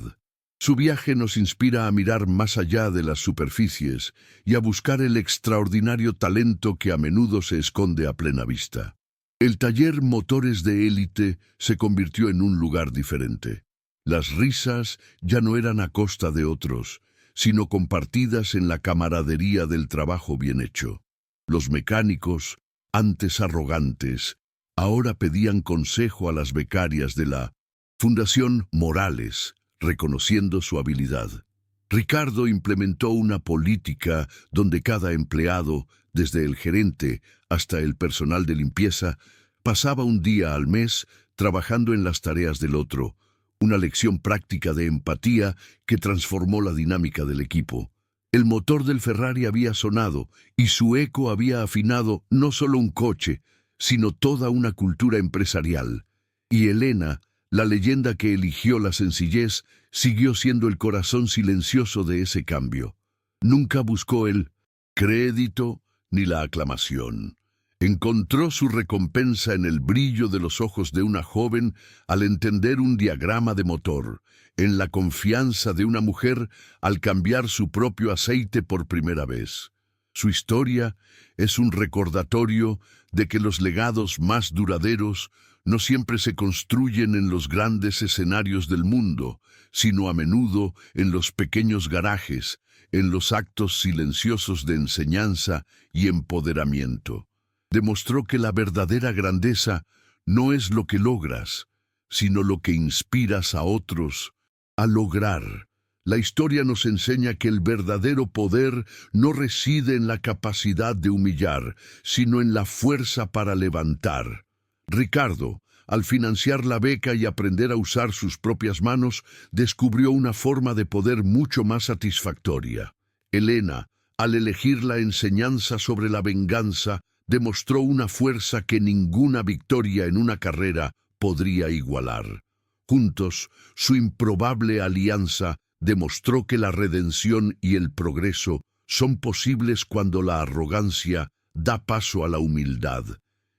Su viaje nos inspira a mirar más allá de las superficies y a buscar el extraordinario talento que a menudo se esconde a plena vista. El taller Motores de Élite se convirtió en un lugar diferente. Las risas ya no eran a costa de otros, sino compartidas en la camaradería del trabajo bien hecho. Los mecánicos, antes arrogantes, ahora pedían consejo a las becarias de la Fundación Morales, reconociendo su habilidad. Ricardo implementó una política donde cada empleado, desde el gerente hasta el personal de limpieza, pasaba un día al mes trabajando en las tareas del otro, una lección práctica de empatía que transformó la dinámica del equipo. El motor del Ferrari había sonado y su eco había afinado no solo un coche, sino toda una cultura empresarial. Y Elena, la leyenda que eligió la sencillez, siguió siendo el corazón silencioso de ese cambio. Nunca buscó el crédito ni la aclamación. Encontró su recompensa en el brillo de los ojos de una joven al entender un diagrama de motor, en la confianza de una mujer al cambiar su propio aceite por primera vez. Su historia es un recordatorio de que los legados más duraderos no siempre se construyen en los grandes escenarios del mundo, sino a menudo en los pequeños garajes, en los actos silenciosos de enseñanza y empoderamiento. Demostró que la verdadera grandeza no es lo que logras, sino lo que inspiras a otros a lograr. La historia nos enseña que el verdadero poder no reside en la capacidad de humillar, sino en la fuerza para levantar. Ricardo, al financiar la beca y aprender a usar sus propias manos, descubrió una forma de poder mucho más satisfactoria. Elena, al elegir la enseñanza sobre la venganza, demostró una fuerza que ninguna victoria en una carrera podría igualar. Juntos, su improbable alianza demostró que la redención y el progreso son posibles cuando la arrogancia da paso a la humildad.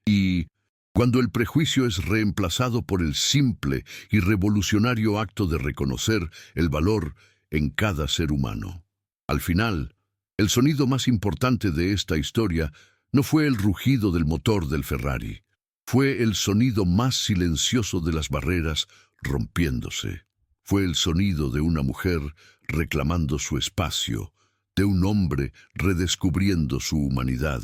Y cuando el prejuicio es reemplazado por el simple y revolucionario acto de reconocer el valor en cada ser humano. Al final, el sonido más importante de esta historia no fue el rugido del motor del Ferrari, fue el sonido más silencioso de las barreras rompiéndose. Fue el sonido de una mujer reclamando su espacio, de un hombre redescubriendo su humanidad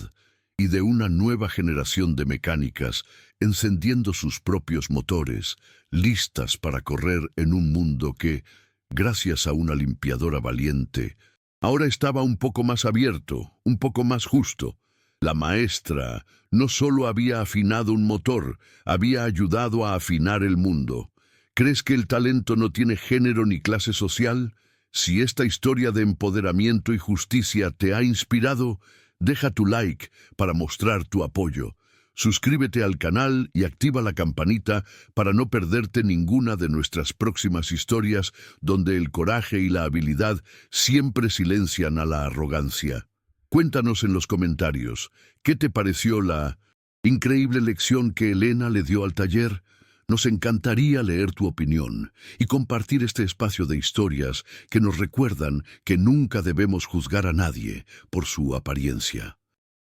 y de una nueva generación de mecánicas encendiendo sus propios motores, listas para correr en un mundo que, gracias a una limpiadora valiente, ahora estaba un poco más abierto, un poco más justo. La maestra no solo había afinado un motor, había ayudado a afinar el mundo. ¿Crees que el talento no tiene género ni clase social? Si esta historia de empoderamiento y justicia te ha inspirado, deja tu like para mostrar tu apoyo. Suscríbete al canal y activa la campanita para no perderte ninguna de nuestras próximas historias donde el coraje y la habilidad siempre silencian a la arrogancia. Cuéntanos en los comentarios, ¿qué te pareció la increíble lección que Elena le dio al taller? Nos encantaría leer tu opinión y compartir este espacio de historias que nos recuerdan que nunca debemos juzgar a nadie por su apariencia.